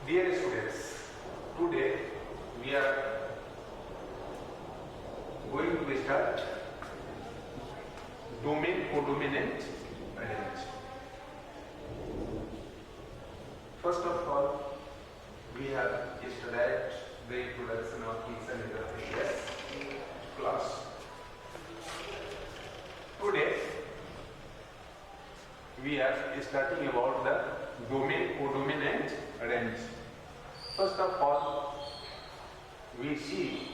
Dear students, today we are going to start domain, codominant range. First of all, we have studied the introduction of Gibson interface class. Today we are starting about the domain, codominant range. First of all, we see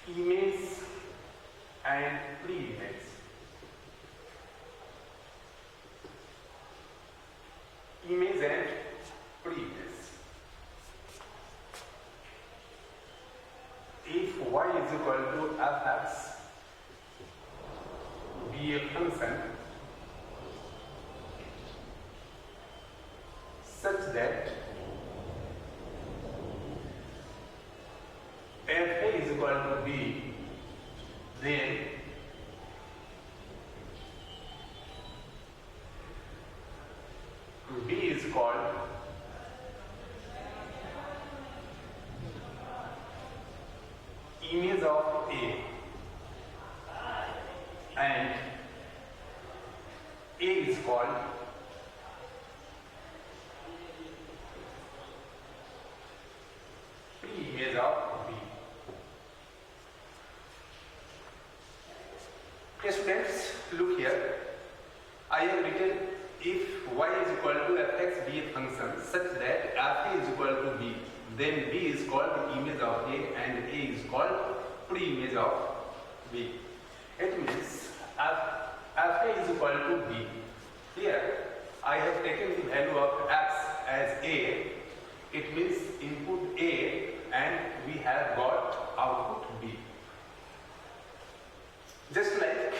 image and pre-image. Image and pre-image. If y is equal to fx be a function such that f is equal to b, then b is called image of a, and a is called pre-image of b. Students, look here. I have written if y is equal to fx be a function such that f is equal to b, then b is called image of a and a is called pre-image of b. It means f is equal to b. Here I have taken the value of x as a. It means input a and we have got output b. Just like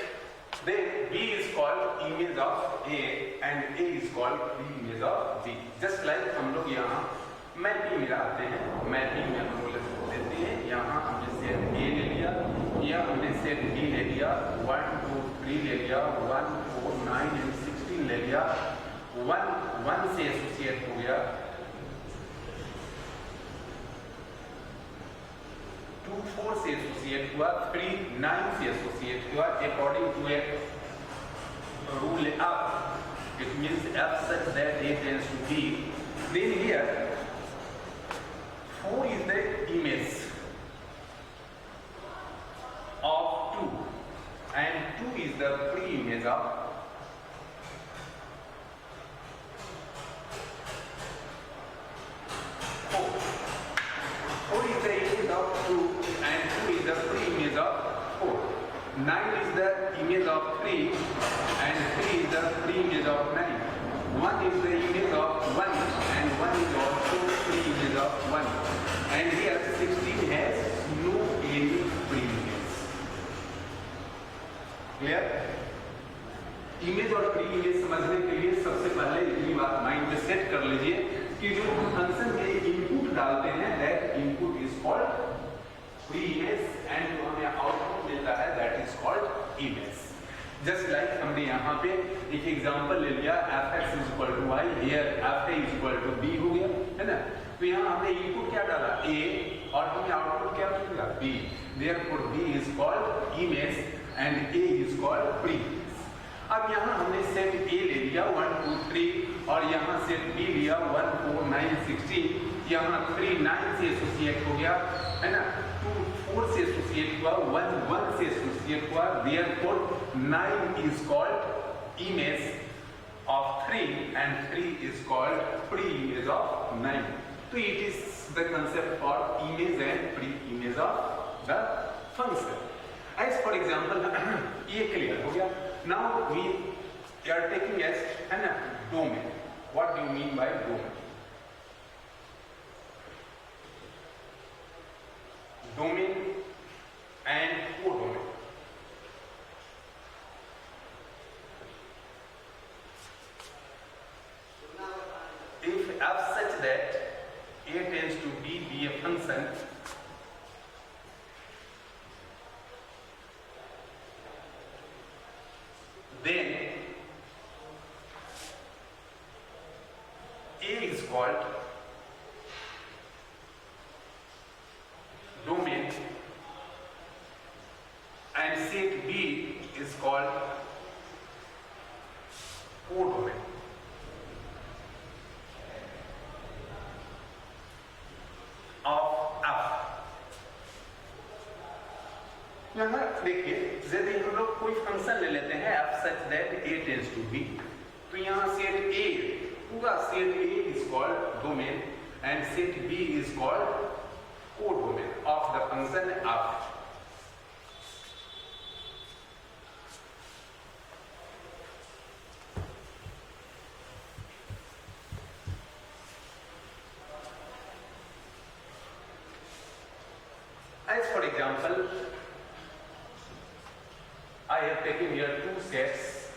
then b is called image of a and a is called pre-image of b. Just like हम लोग यहाँ mapping मिलाते हैं, mapping में हम लोग लेते हैं, यहाँ हमने सेट a ले लिया, या हमने सेट b ले लिया, 1 2 3 ले लिया, 1 4 9 and 16 ले लिया, 1 से एसोसिएट हो गया, 2 4 से एसोसिएट हुआ, 3 9 से एसोसिएट हुआ, according to a rule up. It means f such that a tends to b. Then here 4 is the image of 2 and 2 is the pre-image of 4. 4 is the image of 2 and 2 is the pre-image of 4. 9 is the image of 3 and 3 is the pre-image of 9. 1 is the image of 1 and 1 is also pre-image of 1. And here 16 has no any pre-image. Clear? Image और pre image समझने के लिए सबसे पहले इतनी बात mind में set कर लीजिए कि जो फंक्शन के इनपुट डालते हैं that input is called pre image and जो हमें आउटपुट मिलता है that is called image. Just like हमने यहाँ पे एक एग्जांपल ले लिया fx is equal to y, here f is equal to b हो गया, है ना. तो यहाँ हमने इनपुट क्या डाला a और हमें आउटपुट क्या मिलेगा b. Therefore b is called image and a is called pre. अब यहाँ हमने सेट a ले लिया 1 2 3 और यहाँ सेट b लिया 1 4 9 16. यहाँ 3 9 से एसोसिएट हो गया, है ना. 2 4 से एसोसिएट हुआ, 1 1 से एसोसिएट हुआ. Therefore 9 is called image of 3 and 3 is called pre-image of 9. So it is the concept for image and pre-image of the function. As for example, ये clear हो गया. Now we are taking as an domain. What do you mean by domain? Domain and codomain. If f such that a tends to b be a function, then A is called domain and set B is called codomain. Of F. यहाँ देखिए, यदि हम लोग कोई function ले लेते हैं f such that a tends to b, तो यहाँ सेट A, पूरा set A is called domain and set B is called codomain of the function f. As for example, I have taken here two sets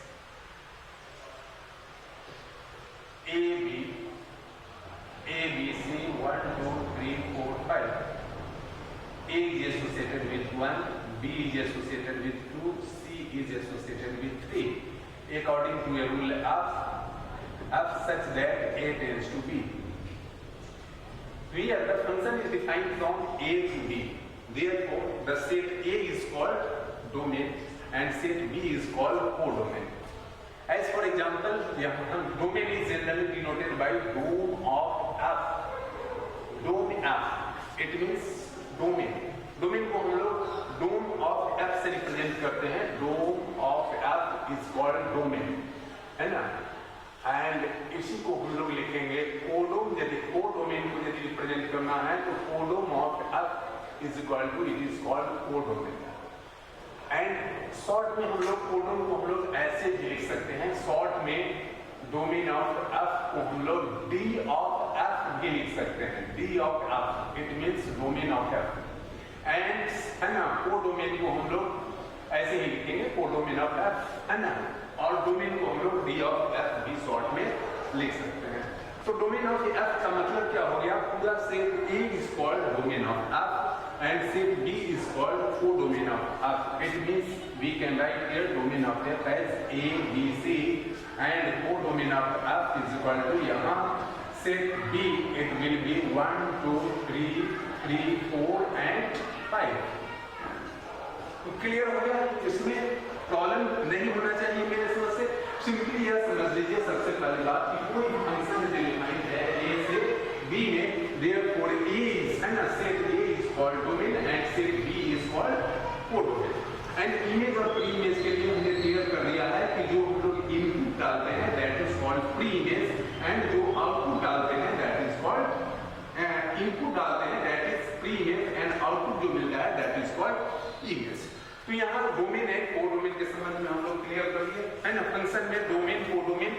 A, B, C, 1, 2, 3, 4, 5. A is associated with 1, B is associated with 2, C is associated with 3. According to a rule F such that A tends to B. Here the function is defined from A to B. Therefore, the set A is called domain and set B is called codomain. As for example, domain is generally denoted by dom of F. Dom F. It means domain. Domain को हम लोग dom of F से represent करते हैं. Dom of F is called domain, है ना? And इसी को हम लोग लिखेंगे कोडोम. यदि कोडोमेन को यदि रिप्रेजेंट करना है तो codomain of F is equal to it is called codomain. And short में हम लोग कोडोम को हम लोग ऐसे भी लिख सकते हैं. शॉर्ट में डोमेन ऑफ एफ को हम लोग डी ऑफ एफ भी लिख सकते हैं. D of F it means domain of F. And है ना, कोडोमेन को हम लोग ऐसे ही लिखेंगे कोडोमेन ऑफ एफ, है ना. और डोमेन को हम लोग डी ऑफ एफ भी शॉर्ट में लिख सकते हैं. तो डोमेन ऑफ एफ का मतलब क्या हो गया? पूरा set A is called domain of F and set B is called codomain of F. It means we can write here domain of F as A, B, C and codomain of F is equal to यहाँ set B it will be 1, 2, 3, 4 and 5. तो clear हो गया? इसमें problem नहीं होना चाहिए मेरे समझ से. सिंपली यह समझ लीजिए सबसे पहली बात कि कोई फंक्शन डिफाइंड है A से B में, therefore A is and set A is called domain and set B is called codomain. And image और प्री इमेज के लिए हमने क्लियर कर दिया है कि जो हम लोग इनपुट डालते हैं that is called pre image and जो आउटपुट डालते हैं दैट इज कॉल्ड इनपुट डालते हैं that is pre image and output जो मिलता है दैट इज कॉल्ड इमेज. तो यहाँ डोमेन है कोडोमेन के संबंध में हम लोग क्लियर कर लिए, है ना. फंक्शन में डोमेन कोडोमेन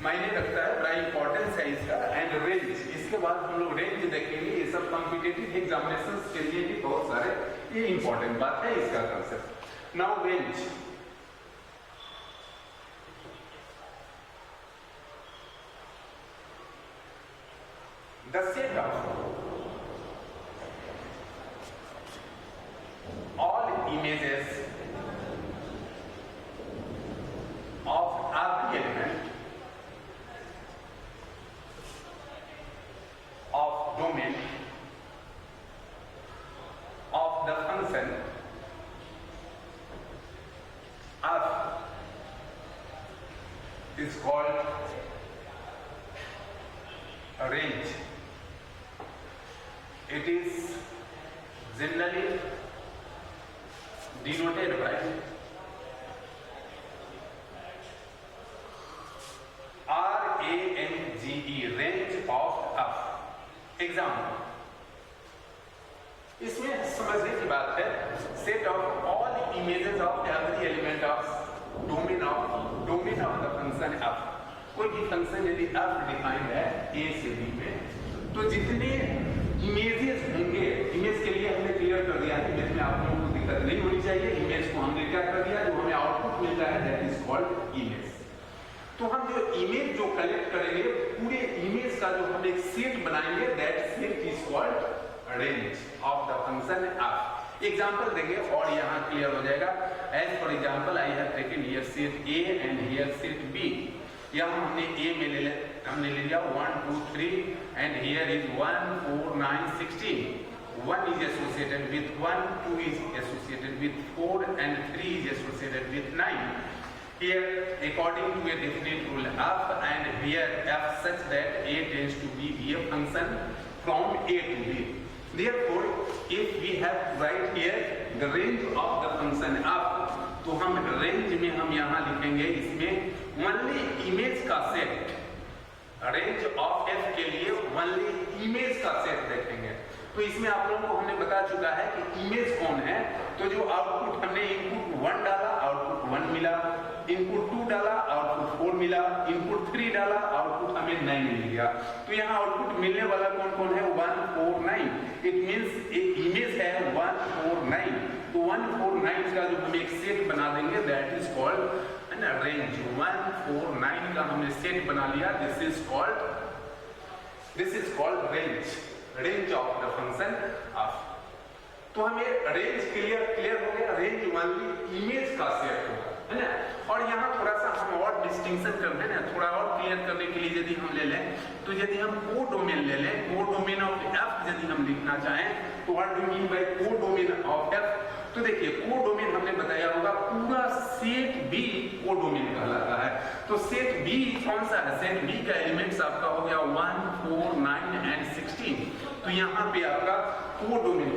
मायने रखता है, बड़ा इंपॉर्टेंस है इसका. एंड रेंज, इसके बाद हम लोग रेंज देखेंगे. ये सब कॉम्पिटिटिव एग्जामिनेशंस के लिए भी बहुत सारे ये इंपॉर्टेंट बात है इसका concept. Now range. The set of all images of every element of domain of the function f is called a range. It is generally denoted by RANGE, range of F. Example, इसमें समझने की बात है set of all images of every element of domain of the function F. कोई भी function यदि F defined है A से B में, तो जितने इमेजेस होंगे, इमेज के लिए हमने क्लियर कर दिया है, इमेज में आप लोगों को दिक्कत नहीं होनी चाहिए. इमेज को हमने क्या कर दिया, जो हमें आउटपुट मिलता है दैट इज कॉल्ड इमेज. तो हम जो इमेज जो कलेक्ट करेंगे, पूरे इमेज का जो हम एक सेट बनाएंगे that set is called range of the function F. Example देंगे और यहाँ क्लियर हो जाएगा. As for example I have taken here set A and here set B. यहाँ हमने A में ले हमने ले लिया 1 2 3 and here is 1 4 9 16 1 is associated with 1 2 is associated with 4 and 3 is associated with 9 here according to a definite rule f and here f such that a tends to be a function from a to b therefore if we have to write here the range of the function f तो हम range में हम यहाँ लिखेंगे इसमें only image का set range of F के लिए ओनली इमेज का सेट देखेंगे तो इसमें आप लोगों को हमने बता चुका है कि इमेज कौन है तो जो आउटपुट हमने इनपुट 1 डाला आउटपुट 1 मिला इनपुट 2 डाला आउटपुट 4 मिला इनपुट 3 डाला आउटपुट हमें 9 मिल गया तो यहाँ आउटपुट मिलने वाला कौन कौन है 1 4 9 इट मींस एक इमेज है 1 4 9 तो 1 4 9 का जो हम एक सेट बना देंगे दैट इज कॉल्ड रेंज 1 4 9 का हमने सेट बना लिया this is called range of the function of तो हमें रेंज क्लियर हो गया रेंज ओनली इमेज का सेट होगा है ना और यहाँ थोड़ा सा हम और डिस्टिंक्शन करते हैं ना थोड़ा और क्लियर करने के लिए यदि हम ले लें तो यदि हम कोडोमेन ले लें कोडोमेन ऑफ एफ यदि हम लिखना चाहें तो what do mean by codomain of F तो देखिए कोडोमेन हमने बताया होगा पूरा सेट बी कोडोमेन कहलाता है तो सेट बी कौन सा है सेट बी का एलिमेंट्स आपका हो गया 1 4 9 एंड 16 तो यहाँ पे आपका कोडोमेन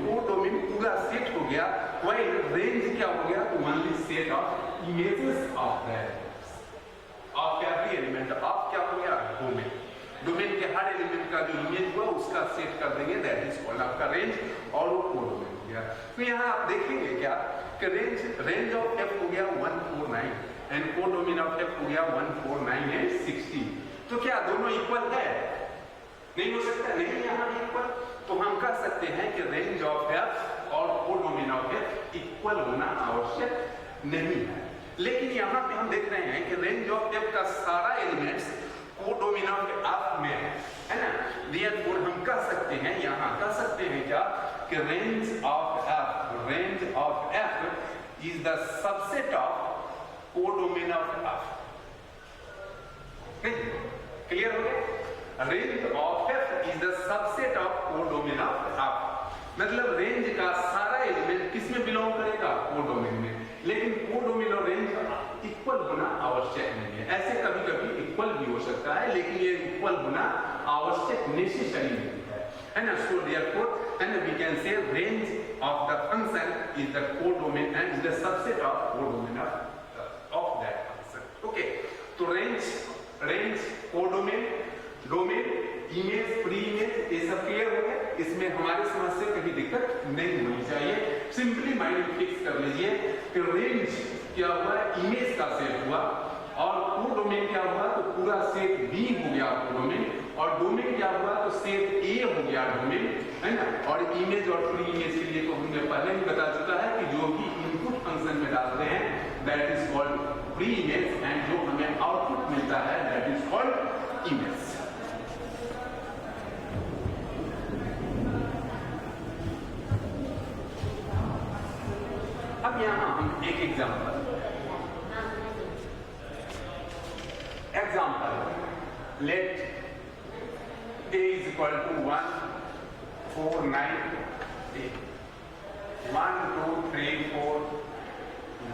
पूरा सेट हो गया वही रेंज क्या हो गया तो only set of images of every element of क्या हो गया डोमेन के हर एलिमेंट का जो इमेज हुआ उसका सेट कर देंगे दैट इज कॉल्ड आपका रेंज और वो कोडोमेन हो गया तो यहाँ आप देखेंगे क्या कि रेंज ऑफ एफ हो गया 1 4 9 एंड कोडोमेन ऑफ एफ हो गया 1 4 9 एंड 16 तो क्या दोनों इक्वल है नहीं हो सकता नहीं यहाँ इक्वल तो हम कह सकते हैं कि रेंज ऑफ एफ और कोडोमेन ऑफ एफ इक्वल होना आवश्यक नहीं है लेकिन यहाँ पे हम देख रहे हैं कि रेंज ऑफ एफ का सारा एलिमेंट्स कोडोमेन ऑफ एफ में है ना देयरफॉर हम कह सकते हैं यहाँ कह सकते हैं क्या कि range of F is the subset of codomain of F clear हो गया range of F is the subset of codomain of F मतलब रेंज का सारा एलिमेंट किसमें बिलोंग करेगा कोडोमेन में लेकिन कोडोमेन और रेंज इक्वल होना आवश्यक नहीं है ऐसे कभी कभी इक्वल भी हो सकता है लेकिन ये इक्वल होना आवश्यक नेसेसरी नहीं है ना so therefore and we can say range of the function is the codomain and the subset of codomain of that function okay तो range codomain domain image pre image ये सब क्लियर हो गया इसमें हमारे समझ से कभी दिक्कत नहीं होनी चाहिए सिंपली माइंड फिक्स कर लीजिए कि रेंज क्या हुआ इमेज का सेट हुआ और कोडोमेन क्या हुआ तो पूरा सेट बी हो गया कोडोमेन और डोमेन क्या हुआ तो सेट ए हो गया डोमेन है ना और इमेज और प्री इमेज के लिए तो हमने पहले ही बता चुका है कि जो भी इनपुट फंक्शन में डालते हैं that is called pre image and जो हमें आउटपुट मिलता है दैट इज कॉल्ड इमेज अब यहां हम एक example let a is equal to 1 4 9 8 1 2 3 4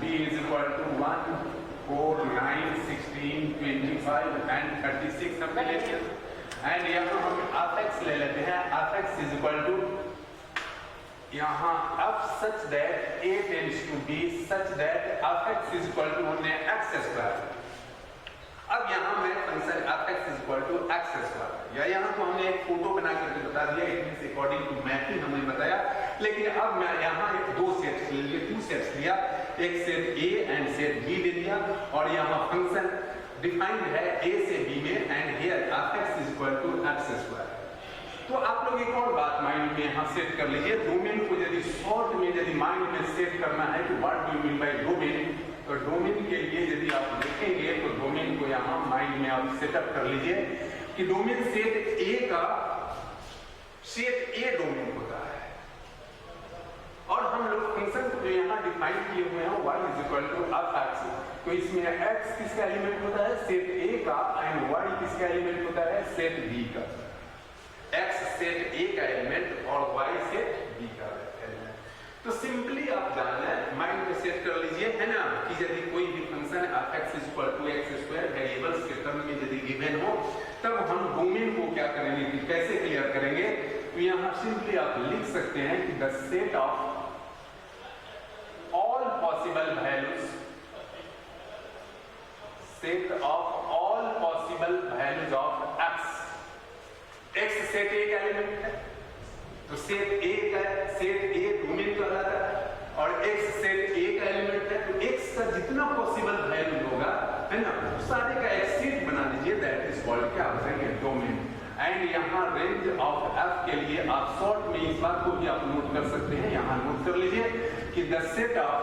b is equal to 1 4 9 16 25 and 36 हमने ले लिया एंड यहां हम f(x) ले लेते हैं f(x) is equal to यहाँ f such that a tends to b such that f(x) is equal to हमने x square अब यहाँ मैं function f(x) is equal to x square या यहाँ तो हमने एक फोटो बना करके बता दिया it means according to mapping हमने बताया लेकिन अब मैं यहाँ एक दो सेट्स ले लिए टू सेट्स लिया एक set a and set b ले लिया और यहाँ फंक्शन डिफाइंड है a से b में and here f(x) is equal to x square तो आप लोग एक और बात माइंड में यहाँ सेट कर लीजिए डोमेन को यदि शॉर्ट में यदि माइंड में सेट करना है कि what do you mean by domain तो डोमेन के लिए यदि आप देखेंगे तो डोमेन को यहाँ माइंड में आप सेटअप कर लीजिए कि डोमेन सेट ए का सेट ए डोमेन होता है और हम लोग फंक्शन को जो यहाँ डिफाइन किए हुए हैं y is equal to f(x) तो इसमें x किसका एलिमेंट होता है, सेट A का, एंड y किसका एलिमेंट होता है, सेट B का। x सेट A का एलिमेंट और y सेट B का एलिमेंट। तो सिंपली आप जानना है, माइंड में सेट कर लीजिए, है ना, कि यदि कोई भी फंक्शन f(x)=x² वेरिएबल्स के टर्म में यदि गिवन हो, तब हम डोमेन को क्या करेंगे, कि कैसे क्लियर करेंगे। तो यहाँ सिंपली आप लिख सकते हैं कि the set of all possible values, set of all possible values of x, x set A का एलिमेंट है, तो सेट A का, सेट A डोमेन कहलाता है, और x सेट A का एलिमेंट है, तो x का जितना पॉसिबल वैल्यू होगा, है ना, सारे का एक सेट बना लीजिए, दैट इज कॉल्ड क्या बोलेंगे, डोमेन। एंड यहाँ रेंज ऑफ f के लिए आप शॉर्ट में इस बात को भी आप नोट कर सकते हैं, यहाँ नोट कर लीजिए कि the set of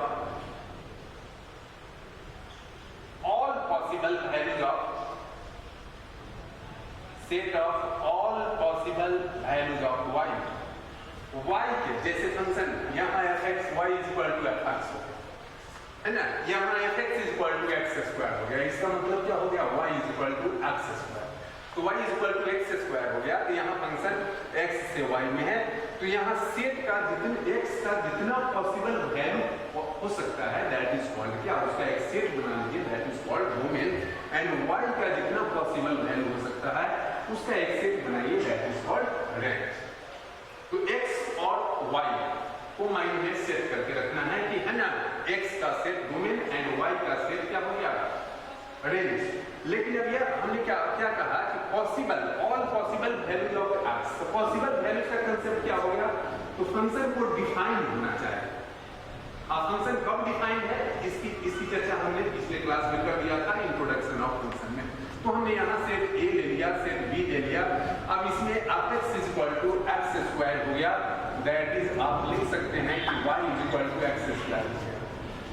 all possible values of, set of all possible values of y के, जैसे फंक्शन यहाँ fx(y) = fx हो गया, है ना, यहाँ fx = x² हो गया, इसका मतलब क्या हो गया, y = x², तो y = x² हो गया। तो यहाँ फंक्शन x से y में है, तो यहाँ सेट का जितने x का जितना पॉसिबल वैल्यू हो सकता है, दैट इज कॉल्ड क्या, उसका एक सेट बना लीजिए, that is called domain. And y का जितना पॉसिबल वैल्यू हो सकता है, उसका एक सेट बनाइए, दैट इज कॉल्ड रेंज। तो x और y को माइंड में सेट करके रखना है कि, है ना, x का सेट डोमेन एंड y का सेट क्या हो गया, रेंज। लेकिन अब यार हमने क्या क्या कहा कि possible, all possible values of x, तो पॉसिबल वैल्यूज का कांसेप्ट क्या हो गया, तो फंक्शन को डिफाइन होना चाहिए। अब फंक्शन कब डिफाइंड है, इसकी चर्चा हमने पिछले क्लास में कर दिया था, इंट्रोडक्शन ऑफ फंक्शन में। तो हमने यहाँ सेट A ले लिया, सेट B ले लिया, अब इसमें f(x) = x² हो गया, दैट इज आप लिख सकते हैं कि y = x² हो गया,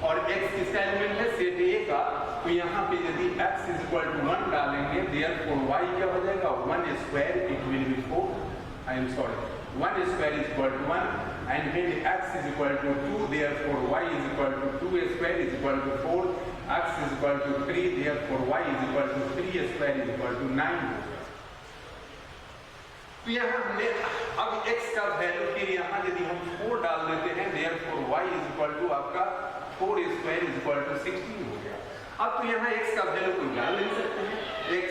और x किसका एलिमेंट है, सेट A का, तो यहाँ पे यदि x = 1 डालेंगे, देयरफॉर y क्या हो जाएगा, 1², it will be 4, I am sorry, 1² = 1, and when x = 2, therefore y = 2² = 4, x = 3, therefore y = 3² = 9। तो यहाँ हमने अब x का वैल्यू फिर यहाँ यदि हम 4 डाल देते हैं, therefore y = आपका 4² = 16 हो गया। अब तो यहाँ x का वैल्यू कोई डाल नहीं सकते हैं, x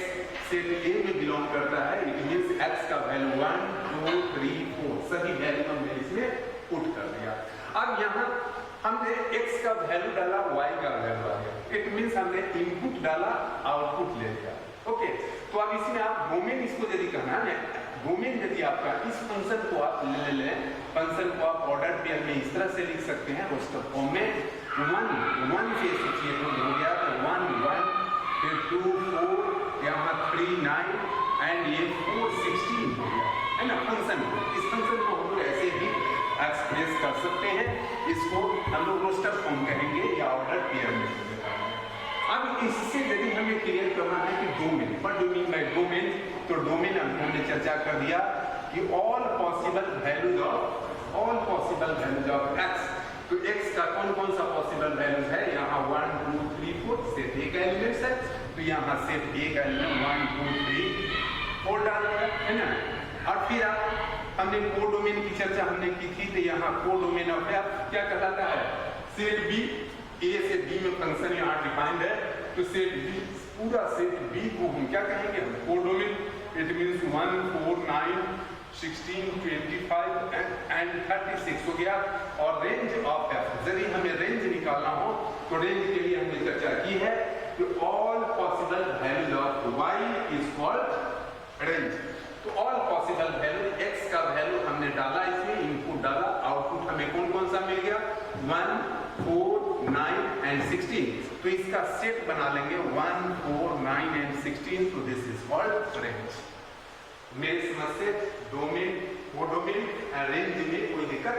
सेट A में बिलोंग करता है, इट मींस x का वैल्यू 1, 2, 3, 4 सभी वैल्यू हमने इसमें पुट कर दिया। अब यहाँ हमने x का वैल्यू डाला, y का वैल्यू आ गया, इट मींस हमने इनपुट डाला, आउटपुट ले लिया। ओके, तो अब इसमें आप डोमेन इसको यदि कहना है, डोमेन यदि आपका इस फंक्शन को आप ले लें, फंक्शन को आप ऑर्डर पेयर में इस तरह से लिख सकते हैं, रोस्टर फॉर्म में 1 से सोचिए तो हो गया, तो 1 1, फिर 2 4, यहाँ 3 9, एंड ये 4 16 हो गया, है ना। फंक्शन को, इस फंक्शन को हम लोग ऐसे ही एक्सप्रेस कर सकते हैं, इसको हम लोग रोस्टर फॉर्म कहेंगे या ऑर्डर पेयर में। अब इससे यदि हमें क्लियर करना है कि domain, what do mean by domain, तो डोमेन हमने चर्चा कर दिया कि all possible values of x, तो x का कौन कौन सा पॉसिबल वैल्यूज है, यहाँ 1 2 3 4 सेट A का एलिमेंट्स है, तो यहाँ सेट A का एलिमेंट 1 2 3 4 डाल दिया, है ना। और फिर हमने कोडोमेन की चर्चा हमने की थी, तो यहाँ कोडोमेन ऑफ f क्या कहलाता है, सेट B, A से B में फंक्शन यहाँ डिफाइंड है, तो सेट B, पूरा सेट B को हम क्या कहेंगे, हम कोडोमेन, इट मींस 1 4 9 16 25 एंड 36 हो गया। और रेंज ऑफ f, यदि हमें रेंज निकालना हो तो रेंज के लिए हमने चर्चा की है कि all possible values of y is called range. तो ऑल पॉसिबल वैल्यू, x का वैल्यू हमने डाला, इसमें इनपुट डाला, आउटपुट हमें कौन कौन सा मिल गया, 1 4 9 एंड 16, तो इसका सेट बना लेंगे 1 4 9 एंड 16, तो दिस इज कॉल्ड रेंज। मेरी समझ से डोमेन, कोडोमेन एंड रेंज में कोई दिक्कत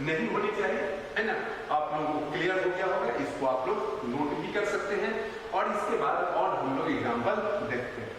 नहीं होनी चाहिए, है ना। आप लोगों को क्लियर हो गया होगा, इसको आप लोग नोट भी कर सकते हैं, और इसके बाद और हम लोग एग्जांपल देखते हैं।